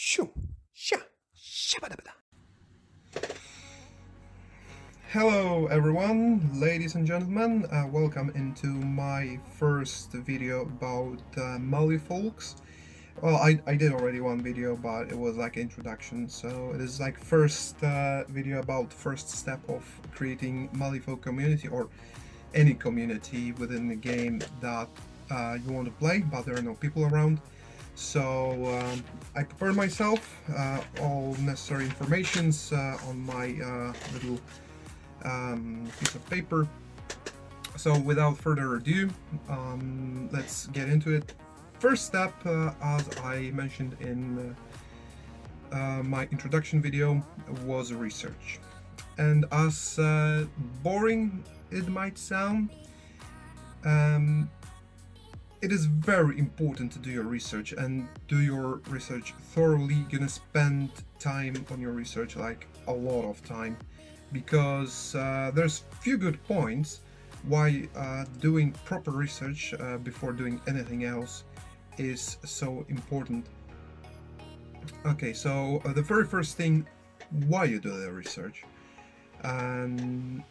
Shoo, sha, shabadabada. Hello everyone, ladies and gentlemen, welcome into my first video about Folks. Well, I did already one video, but it was like an introduction, so it is like first video about first step of creating Malifolk community or any community within the game that you want to play, but there are no people around. So I prepared myself all necessary informations on my little piece of paper. So without further ado, let's get into it. First step, as I mentioned in my introduction video, was research. And as boring it might sound, it is very important to do your research and do your research thoroughly. You're gonna spend time on your research, like a lot of time, because there's few good points why doing proper research before doing anything else is so important. Okay, so the very first thing why you do the research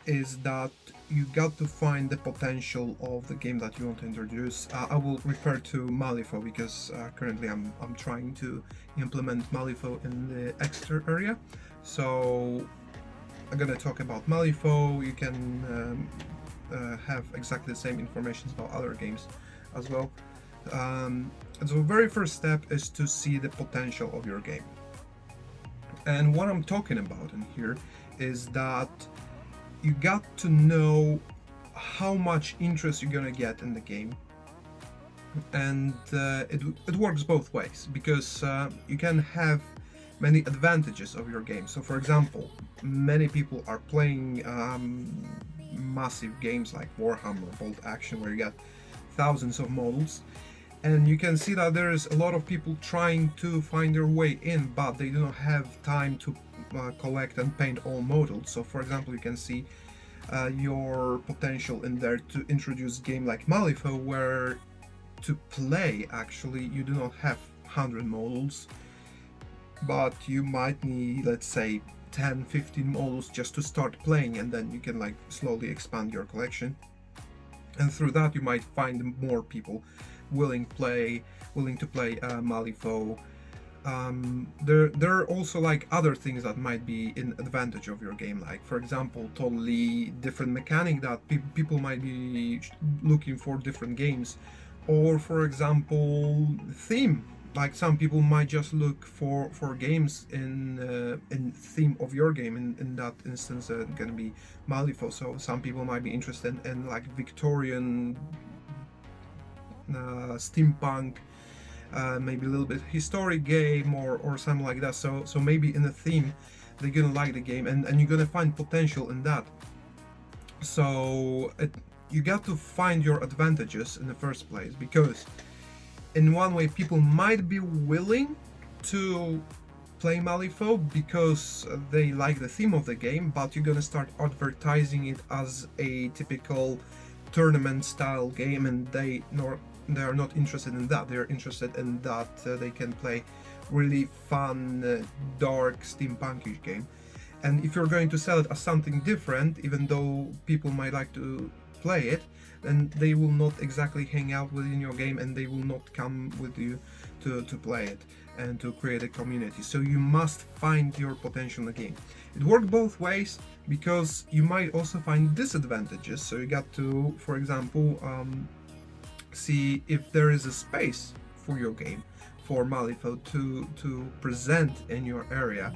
is that you got to find the potential of the game that you want to introduce. I will refer to Malifaux because currently I'm trying to implement Malifaux in the extra area. So I'm gonna talk about Malifaux. You can have exactly the same information about other games as well. And so the very first step is to see the potential of your game. And what I'm talking about in here is that you got to know how much interest you're gonna get in the game, and it works both ways, because you can have many advantages of your game. So for example, many people are playing massive games like Warhammer Bolt Action, where you got thousands of models, and you can see that there is a lot of people trying to find their way in, but they do not have time to collect and paint all models. So for example, you can see your potential in there to introduce a game like Malifaux, where to play actually you do not have 100 models, but you might need, let's say, 10-15 models just to start playing, and then you can like slowly expand your collection, and through that you might find more people willing to play Malifaux. There are also like other things that might be in advantage of your game, like for example totally different mechanic that people might be looking for different games, or for example theme, like some people might just look for games in theme of your game. In that instance gonna be Malifaux. So some people might be interested in like Victorian steampunk, maybe a little bit historic game or something like that. So maybe in the theme they're gonna like the game, and you're gonna find potential in that. So you got to find your advantages in the first place, because in one way people might be willing to play Malifaux because they like the theme of the game, but you're gonna start advertising it as a typical tournament style game, and they are not interested in that. They're interested in that they can play really fun, dark, steampunkish game. And if you're going to sell it as something different, even though people might like to play it, then they will not exactly hang out within your game, and they will not come with you to play it and to create a community. So you must find your potential in the game. It works both ways, because you might also find disadvantages. So you got to, for example, see if there is a space for your game, for Malifaux to present in your area.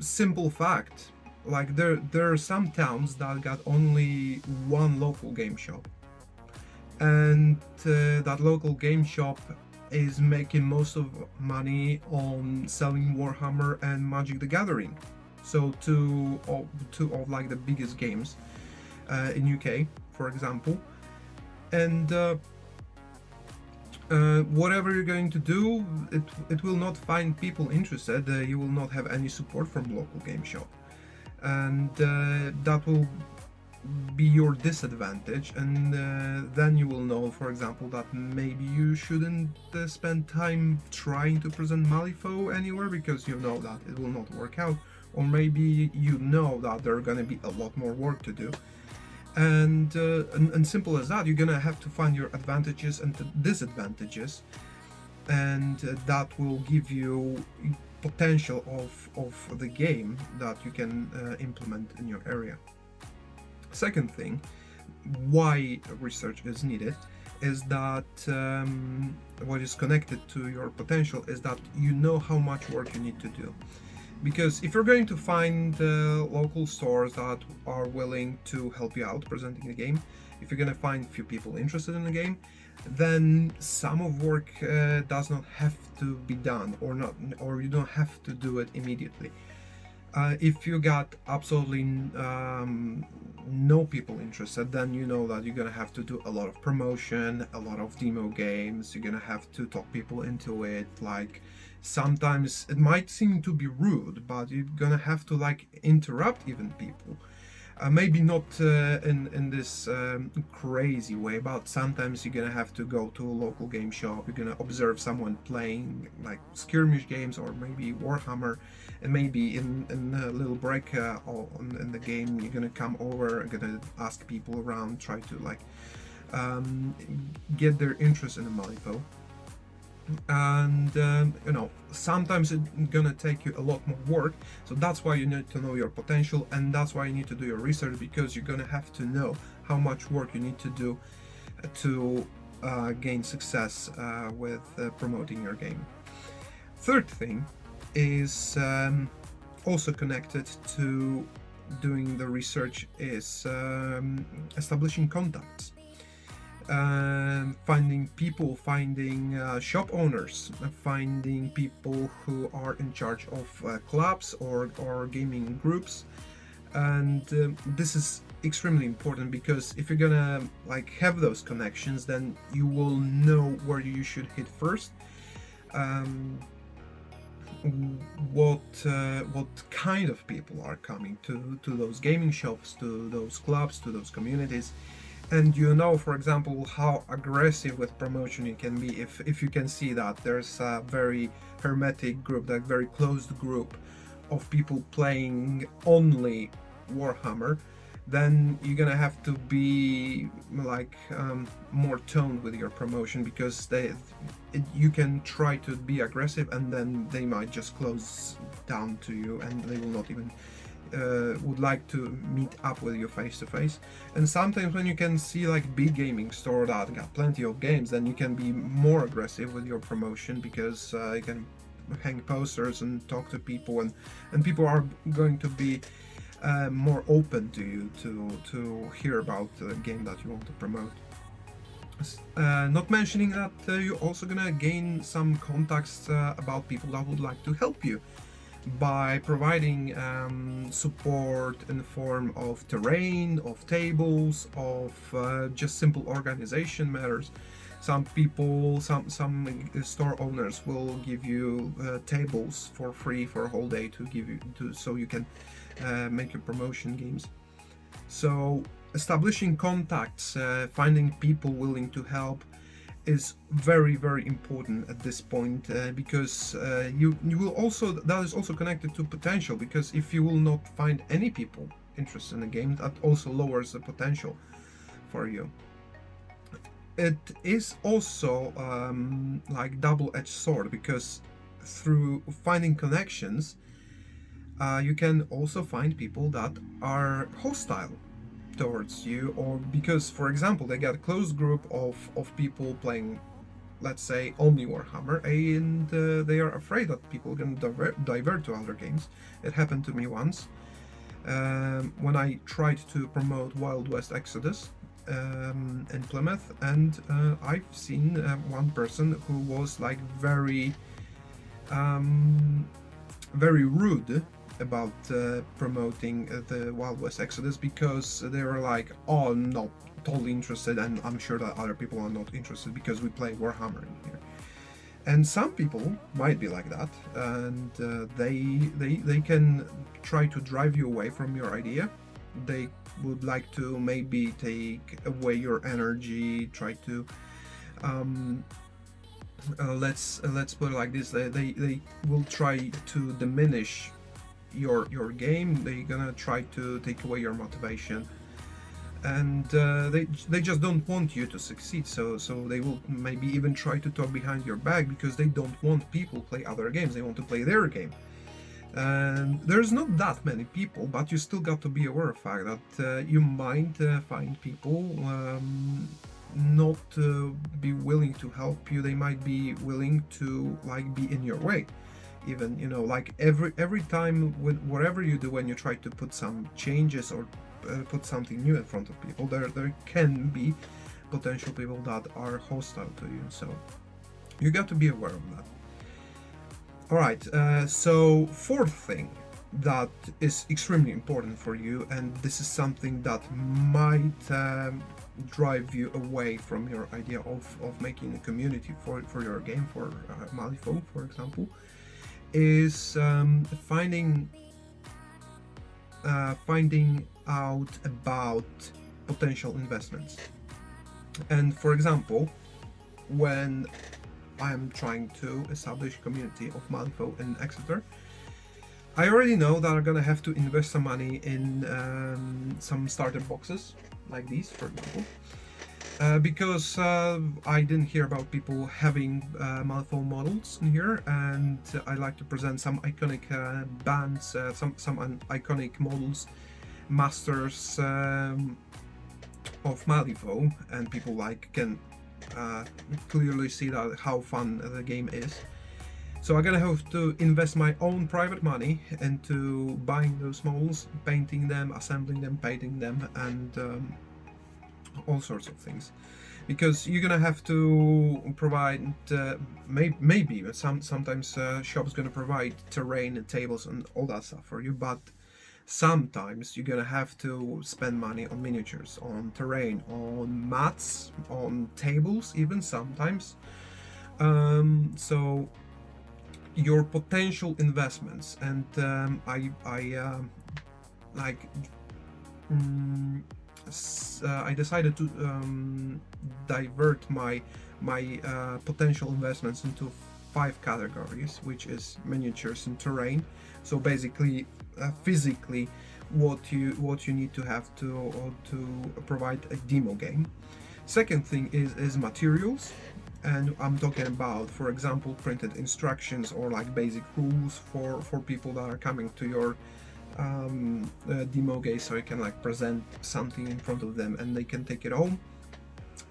Simple fact, like there are some towns that got only one local game shop, and that local game shop is making most of money on selling Warhammer and Magic the Gathering. So two of like the biggest games in UK, for example. And whatever you're going to do, it will not find people interested. You will not have any support from local game shop, and that will be your disadvantage, and then you will know, for example, that maybe you shouldn't spend time trying to present Malifaux anywhere because you know that it will not work out, or maybe you know that there are gonna be a lot more work to do. And simple as that, you're gonna have to find your advantages and disadvantages, and that will give you potential of the game that you can implement in your area. Second thing, why research is needed, is that what is connected to your potential is that you know how much work you need to do. Because if you're going to find local stores that are willing to help you out presenting the game, if you're going to find few people interested in the game, then some of work does not have to be done, or you don't have to do it immediately. If you got absolutely no people interested, then you know that you're gonna have to do a lot of promotion, a lot of demo games. You're gonna have to talk people into it. Like, sometimes it might seem to be rude, but you're gonna have to like interrupt even people. Maybe not in this crazy way, but sometimes you're gonna have to go to a local game shop. You're gonna observe someone playing like skirmish games or maybe Warhammer, and maybe in a little break in the game, you're gonna come over and gonna ask people around, try to like get their interest in the Malifaux. And sometimes it's gonna take you a lot more work, so that's why you need to know your potential, and that's why you need to do your research, because you're gonna have to know how much work you need to do to gain success with promoting your game. Third thing is also connected to doing the research, is establishing contacts. Finding people, finding shop owners, finding people who are in charge of clubs or gaming groups. And this is extremely important, because if you're gonna like have those connections, then you will know where you should hit first, what kind of people are coming to those gaming shops, to those clubs, to those communities. And you know, for example, how aggressive with promotion you can be if you can see that there's a very hermetic group, like very closed group of people playing only Warhammer. Then you're gonna have to be like more toned with your promotion, because you can try to be aggressive, and then they might just close down to you, and they will not even would like to meet up with you face to face. And sometimes when you can see like big gaming store that got plenty of games, then you can be more aggressive with your promotion, because you can hang posters and talk to people, and people are going to be more open to you to hear about the game that you want to promote. Not mentioning that you're also gonna gain some contacts about people that would like to help you by providing support in the form of terrain, of tables, of just simple organization matters. Some people, some store owners will give you tables for free for a whole day to give you so you can make your promotion games. So establishing contacts, finding people willing to help, is very, very important at this point, because you will also, that is also connected to potential, because if you will not find any people interested in the game, that also lowers the potential for you. It is also like double-edged sword, because through finding connections, you can also find people that are hostile towards you, or because, for example, they got a close group of people playing, let's say, only Warhammer, and they are afraid that people are going to divert to other games. It happened to me once when I tried to promote Wild West Exodus in Plymouth, and I've seen one person who was like very rude about promoting the Wild West Exodus, because they were like, oh, not totally interested, and I'm sure that other people are not interested because we play Warhammer in here. And some people might be like that, and they can try to drive you away from your idea. they would like to maybe take away your energy, try to um, let's put it like this: they will try to diminish your game. They're gonna try to take away your motivation, and they just don't want you to succeed. So they will maybe even try to talk behind your back because they don't want people play other games. They want to play their game. And there's not that many people, but you still got to be aware of the fact that you might find people not be willing to help you. They might be willing to like be in your way. Even like every time with whatever you do, when you try to put some changes or put something new in front of people, there can be potential people that are hostile to you. So you got to be aware of that. All right, so fourth thing that is extremely important for you, and this is something that might drive you away from your idea of making a community for your game, for Malifaux, for example, is finding out about potential investments. And for example, when I'm trying to establish a community of Malifaux in Exeter, I already know that I'm gonna have to invest some money in some starter boxes like these, for example, because I didn't hear about people having Malifaux models in here, and I like to present some iconic bands, some iconic models, masters of Malifaux, and people can clearly see that how fun the game is. So I'm gonna have to invest my own private money into buying those models, painting them, assembling them, painting them, and all sorts of things. Because you're gonna have to provide, maybe sometimes shops gonna provide terrain and tables and all that stuff for you, but sometimes you're gonna have to spend money on miniatures, on terrain, on mats, on tables, even sometimes. So your potential investments, and I decided to divert my potential investments into 5 categories, which is miniatures and terrain. So basically, physically, what you need to have to provide a demo game. Second thing is materials, and I'm talking about, for example, printed instructions or like basic rules for people that are coming to your demo game, so you can like present something in front of them and they can take it home.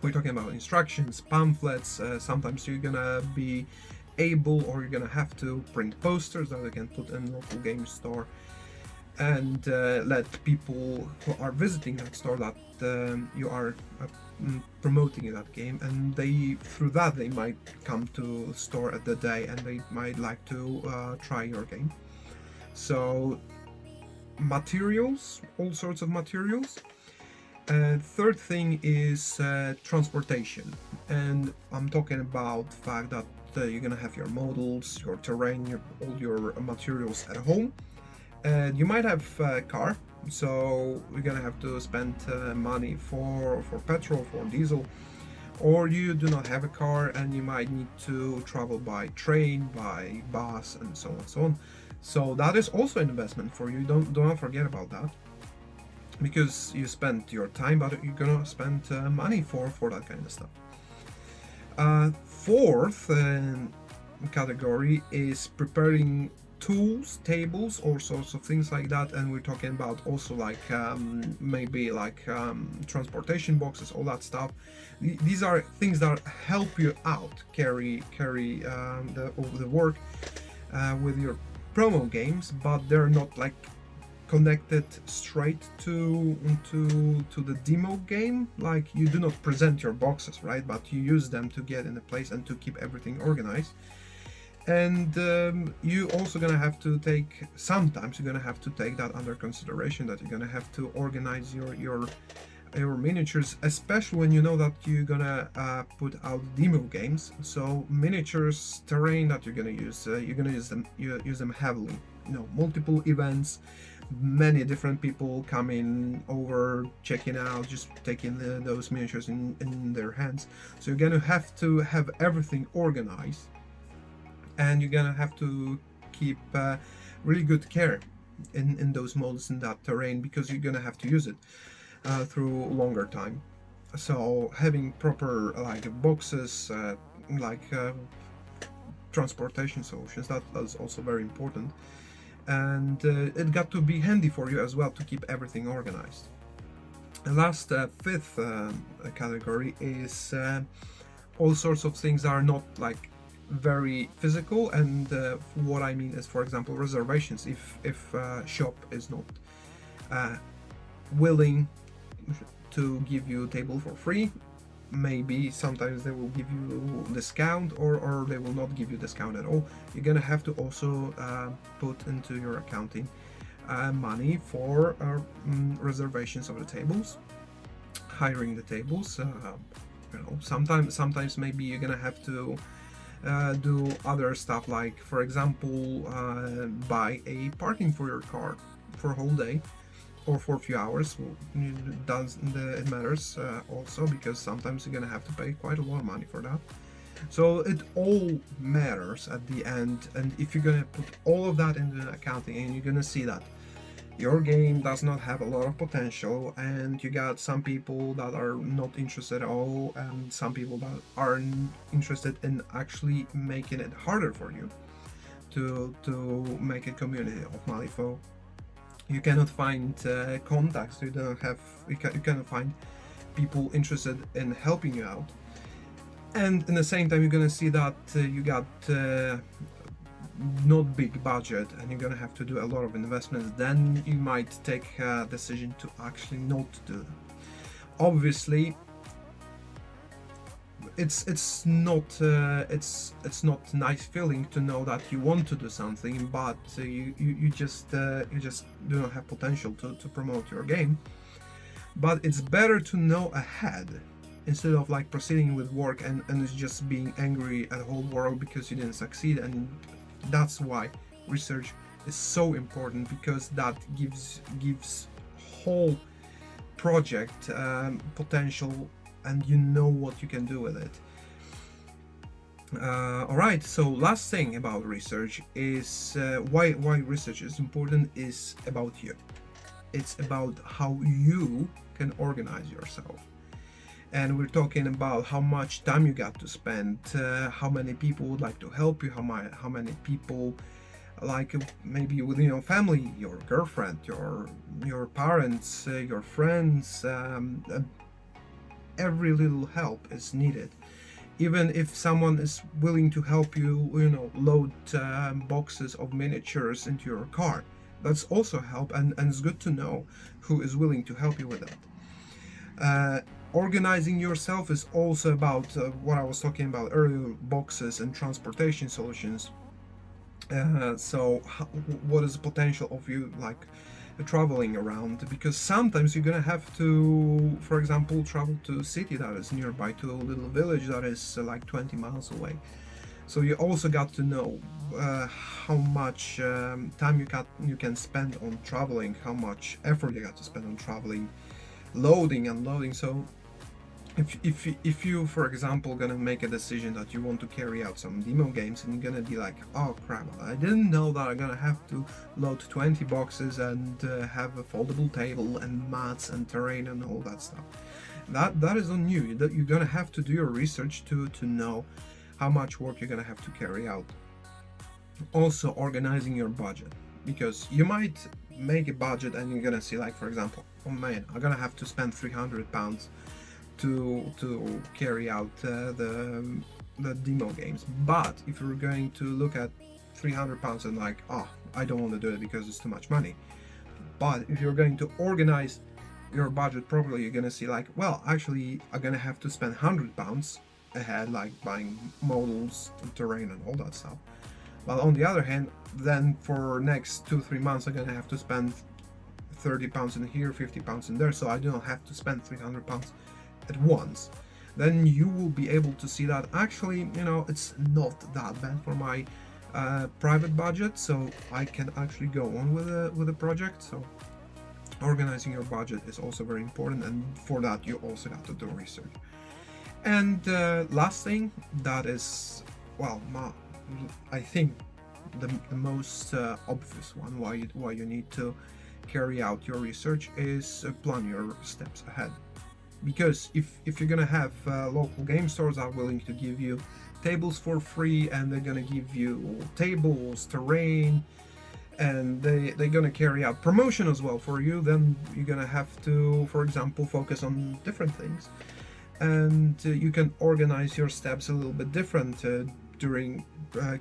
We're talking about instructions, pamphlets. Sometimes you're gonna be able, or you're gonna have to print posters that you can put in local game store, and let people who are visiting that store that you are promoting that game, and through that they might come to the store at the day and they might like to try your game. So materials, all sorts of materials. Third thing is transportation, and I'm talking about the fact that you're gonna have your models, your terrain, all your materials at home, and you might have a car, so you're gonna have to spend money for petrol, for diesel, or you do not have a car and you might need to travel by train, by bus, and so on and so on. So that is also an investment for you. Don't forget about that, because you spent your time, but you're gonna spend money for that kind of stuff. Fourth category is preparing tools, tables, all sorts of things like that, and we're talking about also like maybe like transportation boxes, all that stuff. These are things that help you out carry the work with your promo games, but they're not like connected straight to the demo game. Like, you do not present your boxes, right, but you use them to get in a place and to keep everything organized. And you also gonna have to take, sometimes you're gonna have to take that under consideration, that you're gonna have to organize your miniatures, especially when you know that you're gonna put out demo games. So miniatures, terrain that you're gonna use them heavily. Multiple events, many different people coming over, checking out, just taking those miniatures in their hands. So you're gonna have to have everything organized, and you're gonna have to keep really good care in those models, in that terrain, because you're gonna have to use it through longer time. So having proper boxes, transportation solutions, that's also very important. And it got to be handy for you as well to keep everything organized. The last fifth category is all sorts of things that are not very physical, and what I mean is, for example, reservations. If shop is not willing to give you a table for free, maybe sometimes they will give you discount, or they will not give you discount at all. You're gonna have to also put into your accounting money for reservations of the tables, hiring the tables. Sometimes maybe you're gonna have to do other stuff, like for example buy a parking for your car for a whole day or for a few hours. It matters also, because sometimes you're gonna have to pay quite a lot of money for that. So it all matters at the end, and if you're gonna put all of that into accounting, and you're gonna see that your game does not have a lot of potential, and you got some people that are not interested at all, and some people that are interested in actually making it harder for you to make a community of Malifaux. You cannot find contacts. You cannot find people interested in helping you out. And in the same time, you're gonna see that you got not big budget, and you're gonna have to do a lot of investments. Then you might take a decision to actually not do that. Obviously, it's not nice feeling to know that you want to do something, but you just do not have potential to promote your game. But it's better to know ahead, instead of proceeding with work and just being angry at the whole world because you didn't succeed. And that's why research is so important, because that gives whole project potential, and you know what you can do with it. Alright, so last thing about research is why research is important is about you. It's about how you can organize yourself. And we're talking about how much time you got to spend, how many people would like to help you, how many people, maybe within your family, your girlfriend, your parents, your friends. Every little help is needed. Even if someone is willing to help you, load boxes of miniatures into your car, that's also help, and it's good to know who is willing to help you with that. Organizing yourself is also about what I was talking about earlier, boxes and transportation solutions. So what is the potential of you traveling around? Because sometimes you're gonna have to, for example, travel to a city that is nearby, to a little village that is 20 miles away. So you also got to know how much time you can spend on traveling, how much effort you got to spend on traveling, loading, unloading. So if you, for example, gonna make a decision that you want to carry out some demo games, and you're gonna be like, oh crap, I didn't know that I'm gonna have to load 20 boxes and have a foldable table and mats and terrain and all that stuff. That is on you. You're gonna have to do your research to know how much work you're gonna have to carry out. Also, organizing your budget, because you might make a budget and you're gonna see, for example, oh man, I'm gonna have to spend £300 to carry out the demo games. But if you're going to look at £300 and I don't want to do it because it's too much money. But if you're going to organize your budget properly, you're gonna see well, actually I'm gonna have to spend £100 ahead, buying models, terrain and all that stuff. But on the other hand, then for next 2-3 months I'm gonna have to spend £30 in here, £50 in there, so I do not have to spend £300 at once. Then you will be able to see that actually, it's not that bad for my private budget, so I can actually go on with a project. So organizing your budget is also very important, and for that you also have to do research. And last thing that is, well, I think the most obvious one why you need to carry out your research is plan your steps ahead. Because if you're gonna have local game stores that are willing to give you tables for free, and they're gonna give you tables, terrain, and they're gonna carry out promotion as well for you, then you're gonna have to, for example, focus on different things, and you can organize your steps a little bit different during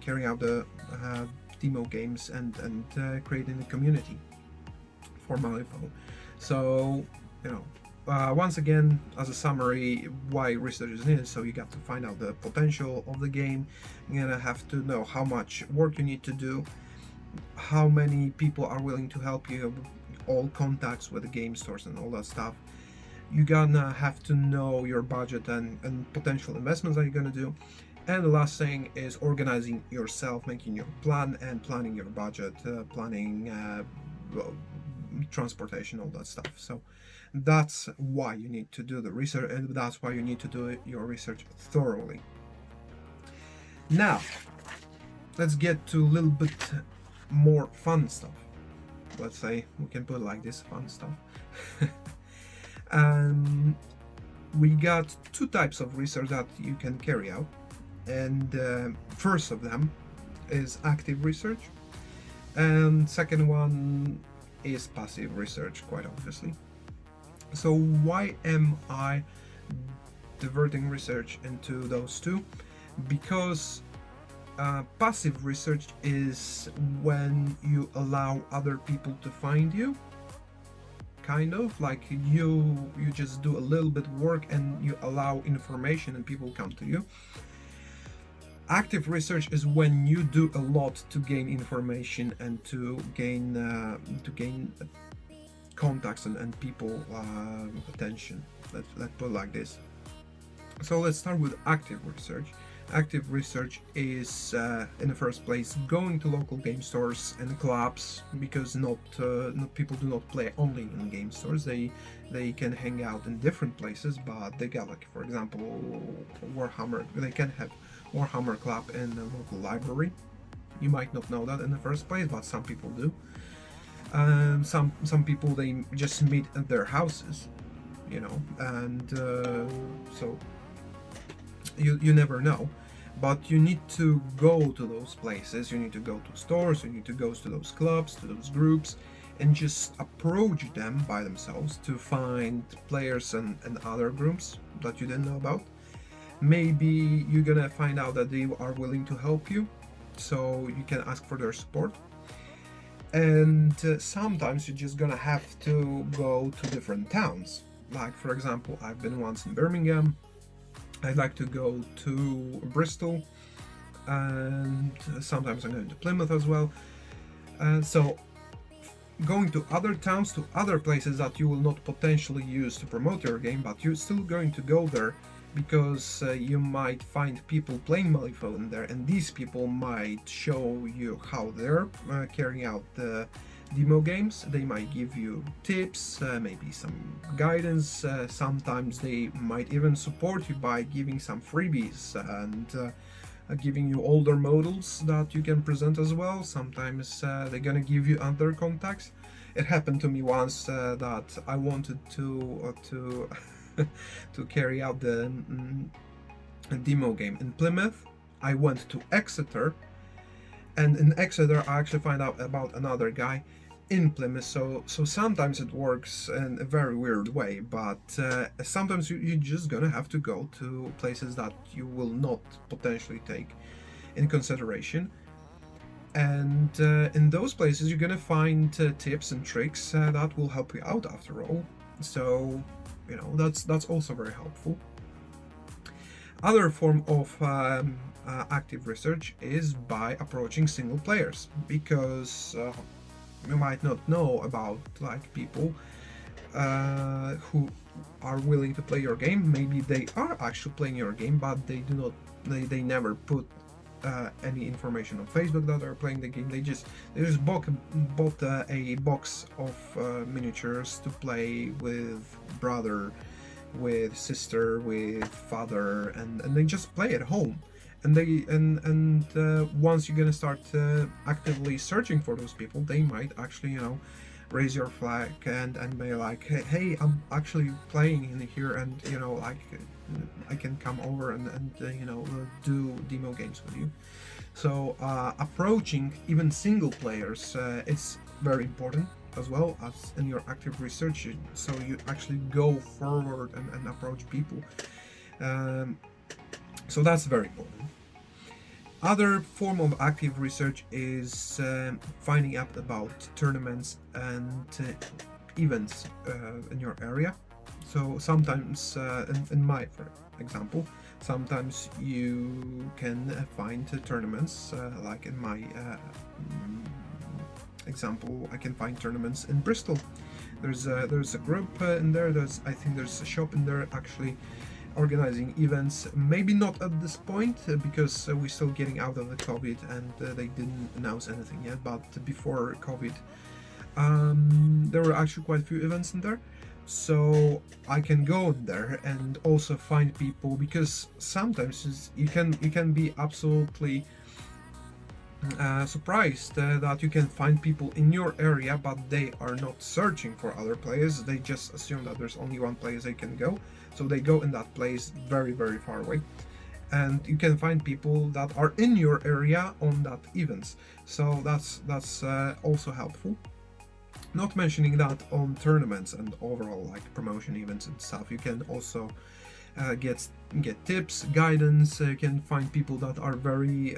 carrying out the demo games and creating a community for Malifaux. So, you know, once again, as a summary, why research is needed. So you got to find out the potential of the game. You're gonna have to know how much work you need to do, how many people are willing to help you, all contacts with the game stores and all that stuff. You're gonna have to know your budget and potential investments that you're gonna do. And the last thing is organizing yourself, making your plan and planning your budget, planning transportation, all that stuff. So that's why you need to do the research, and that's why you need to do your research thoroughly. Now, let's get to a little bit more fun stuff. Let's say we can put it like this, fun stuff. We got two types of research that you can carry out, and first of them is active research, and second one is passive research, quite obviously. So why am I diverting research into those two? Because passive research is when you allow other people to find you, kind of like you just do a little bit of work and you allow information and people come to you. Active research is when you do a lot to gain information and to gain contacts and people attention. Let's put it like this. So let's start with active research. Active research is, in the first place, going to local game stores and clubs, because not people do not play only in game stores. They can hang out in different places, but they got, like, for example, Warhammer. They can have Warhammer club in the local library. You might not know that in the first place, but some people do. Some people, they just meet at their houses, you know, and so you never know. But you need to go to those places, you need to go to stores, you need to go to those clubs, to those groups, and just approach them by themselves to find players and other groups that you didn't know about. Maybe you're gonna find out that they are willing to help you, so you can ask for their support. And sometimes you're just gonna have to go to different towns. Like, for example, I've been once in Birmingham. I'd like to go to Bristol, and sometimes I'm going to Plymouth as well. So going to other towns, to other places that you will not potentially use to promote your game, but you're still going to go there because you might find people playing Malifaux in there, and these people might show you how they're carrying out the demo games. They might give you tips, maybe some guidance. Sometimes they might even support you by giving some freebies and giving you older models that you can present as well. Sometimes they're gonna give you other contacts. It happened to me once that I wanted to to carry out the demo game in Plymouth. I went to Exeter, and in Exeter I actually find out about another guy in Plymouth. So sometimes it works in a very weird way, but sometimes you're just gonna have to go to places that you will not potentially take in consideration, and in those places you're gonna find tips and tricks that will help you out after all. So, you know, that's also very helpful. Other form of active research is by approaching single players, because you might not know about, like, people who are willing to play your game. Maybe they are actually playing your game, but they never put any information on Facebook that they're playing the game. They just bought a box of miniatures to play with brother, with sister, with father, and they just play at home. And once you're gonna start actively searching for those people, they might actually, raise your flag and be like, hey, I'm actually playing in here, and like I can come over and do demo games with you. So approaching even single players is very important as well as in your active research, so you actually go forward and approach people. um, so that's very important. Other form of active research is finding out about tournaments and events in your area. So sometimes, in my, for example, sometimes you can find tournaments, like in my example, I can find tournaments in Bristol. There's a group in there. I think there's a shop in there actually organizing events. Maybe not at this point because we're still getting out of the COVID and they didn't announce anything yet. But before COVID, there were actually quite a few events in there. So I can go in there and also find people, because sometimes you can be absolutely surprised that you can find people in your area, but they are not searching for other players. They just assume that there's only one place they can go, so they go in that place very, very far away. And you can find people that are in your area on that events. So that's also helpful. Not mentioning that on tournaments and overall like promotion events and stuff, you can also get tips, guidance. You can find people that are very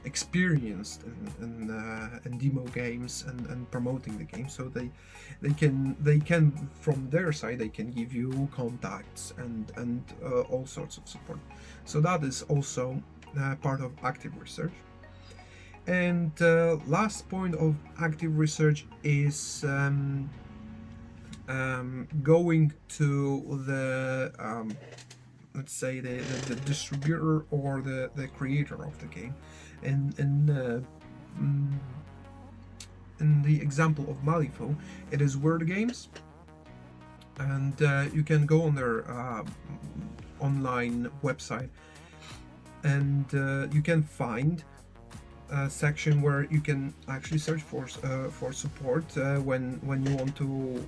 experienced in demo games and promoting the game, so they can from their side they can give you contacts and all sorts of support. So that is also part of active research. And last point of active research is going to the let's say the distributor or the creator of the game. Mm, in the example of Malifaux, it is Word Games, and you can go on their online website, and you can find a section where you can actually search for support when you want to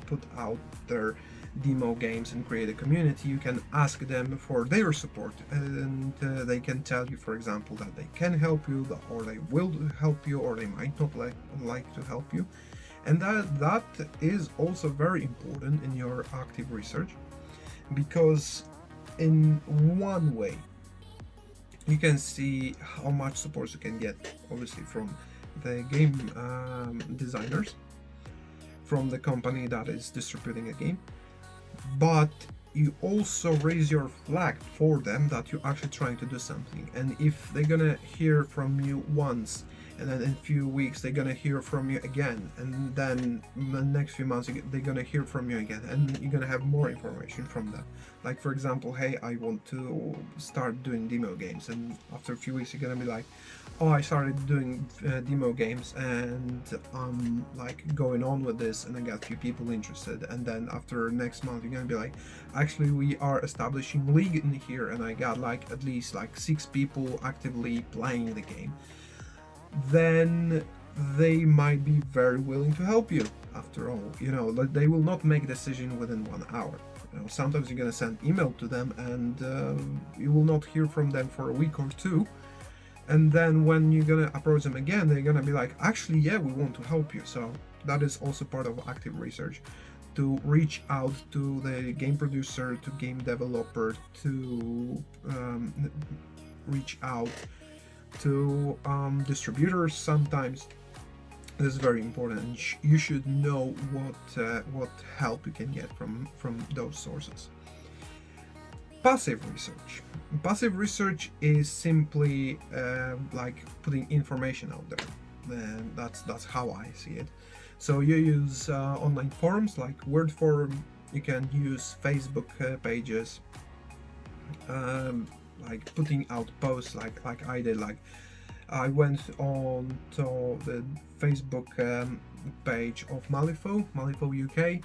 put out their demo games and create a community. You can ask them for their support, and they can tell you, for example, that they can help you, or they will help you, or they might not like to help you. And that is also very important in your active research, because in one way you can see how much support you can get, obviously from the game designers, from the company that is distributing a game, but you also raise your flag for them that you're actually trying to do something. And if they're gonna hear from you once, and then in a few weeks they're gonna hear from you again, and then the next few months they're gonna hear from you again, and you're gonna have more information from them. Like, for example, hey, I want to start doing demo games, and after a few weeks you're gonna be like, oh, I started doing demo games, and I'm like going on with this, and I got a few people interested. And then after next month you're gonna be like, actually we are establishing league in here, and I got like at least like 6 people actively playing the game. Then they might be very willing to help you. After all, they will not make a decision within 1 hour. Sometimes you're gonna send email to them, and you will not hear from them for a week or two. And then when you're gonna approach them again, they're gonna be like, actually, yeah, we want to help you. So that is also part of active research, to reach out to the game producer, to game developer, to reach out to distributors. Sometimes this is very important, and you should know what help you can get from those sources. Passive research. Passive research is simply like putting information out there. And that's how I see it. So you use online forums like Word Forum. You can use Facebook pages. like putting out posts like I did. Like I went on to the Facebook page of Malifaux UK,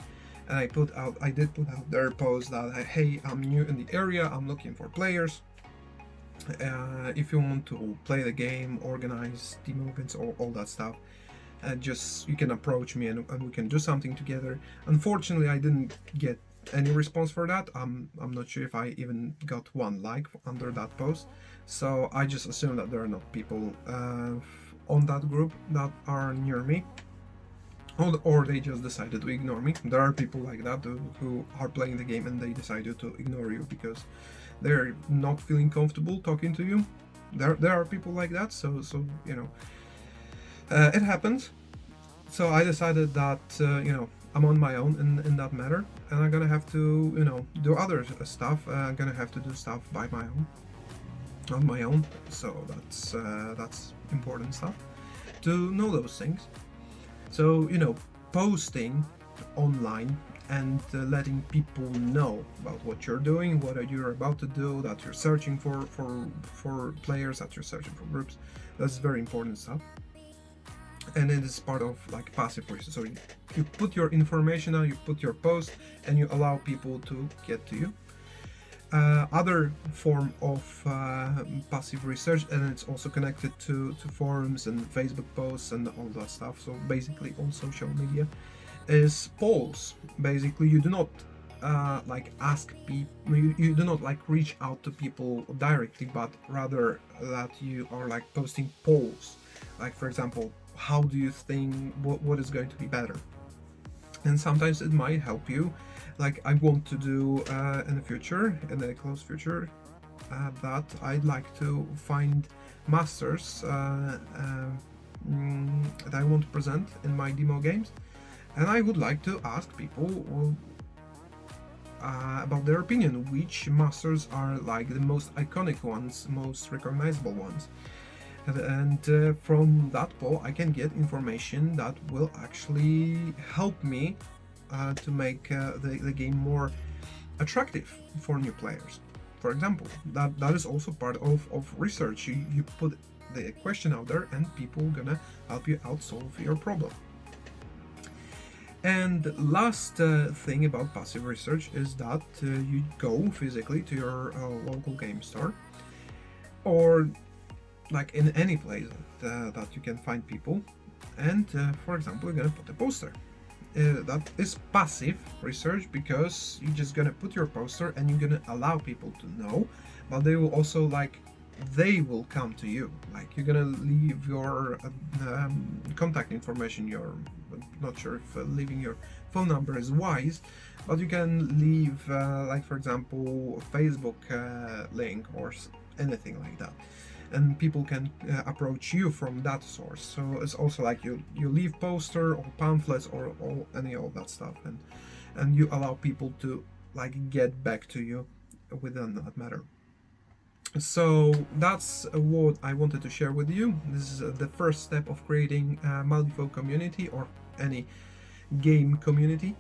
and I did put out their post that hey, I'm new in the area, I'm looking for players. If you want to play the game, organize team events, all that stuff, just you can approach me and we can do something together. Unfortunately, I didn't get any response for that. I'm not sure if I even got one like under that post, so I just assume that there are not people on that group that are near me, or they just decided to ignore me. There are people like that who are playing the game and they decided to ignore you because they're not feeling comfortable talking to you. There are people like that, so you know, it happens. So I decided that I'm on my own in that matter, and I'm gonna have to do other stuff. I'm gonna have to do stuff by my own, on my own. So that's important stuff to know those things. So posting online and letting people know about what you're doing, what you're about to do, that you're searching for players, that you're searching for groups. That's very important stuff. And it is part of like passive research. So you put your information out, you put your post, and you allow people to get to you. Other form of passive research, and it's also connected to forums and Facebook posts and all that stuff. So basically, on social media, is polls. Basically, you do not like ask people, you do not like reach out to people directly, but rather that you are like posting polls. Like for example, how do you think what is going to be better? And sometimes it might help you. Like I want to do in the future, in the close future, that I'd like to find masters that I want to present in my demo games, and I would like to ask people about their opinion, which masters are like the most iconic ones, most recognizable ones. And from that poll I can get information that will actually help me to make the game more attractive for new players. For example, that is also part of research. You put the question out there and people gonna help you out solve your problem. And last thing about passive research is that you go physically to your local game store, or like in any place that you can find people, and for example you're gonna put a poster. That is passive research because you're just gonna put your poster and you're gonna allow people to know, but they will also they will come to you. Like you're gonna leave your contact information. I'm not sure if leaving your phone number is wise, but you can leave like for example a Facebook link or anything like that, and people can approach you from that source. So it's also like you leave poster or pamphlets or any of that stuff, and you allow people to like get back to you within that matter. So that's what I wanted to share with you. This is the first step of creating a Malifaux community or any game community.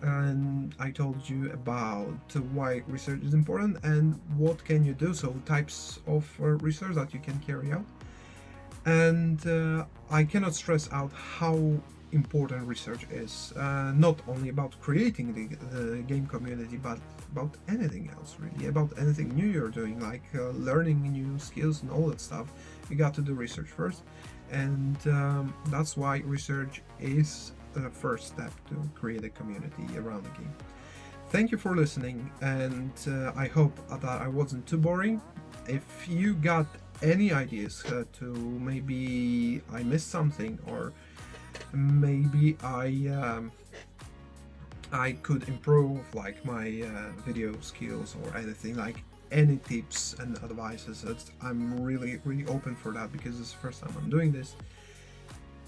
And I told you about why research is important and what can you do, so types of research that you can carry out. And I cannot stress out how important research is, not only about creating the game community, but about anything else, really, about anything new you're doing, like learning new skills and all that stuff. You got to do research first, and that's why research is the first step to create a community around the game. Thank you for listening, and I hope that I wasn't too boring. If you got any ideas to maybe I missed something, or maybe I could improve like my video skills or anything, like any tips and advices, I'm really open for that because it's the first time I'm doing this.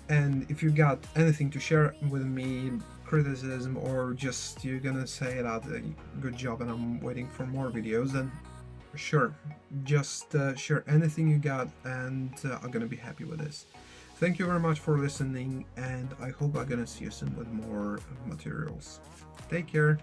And if you got anything to share with me, criticism, or just you're gonna say that good job and I'm waiting for more videos, then sure, just share anything you got, and I'm gonna be happy with this. Thank you very much for listening, and I hope I'm gonna see you soon with more materials. Take care.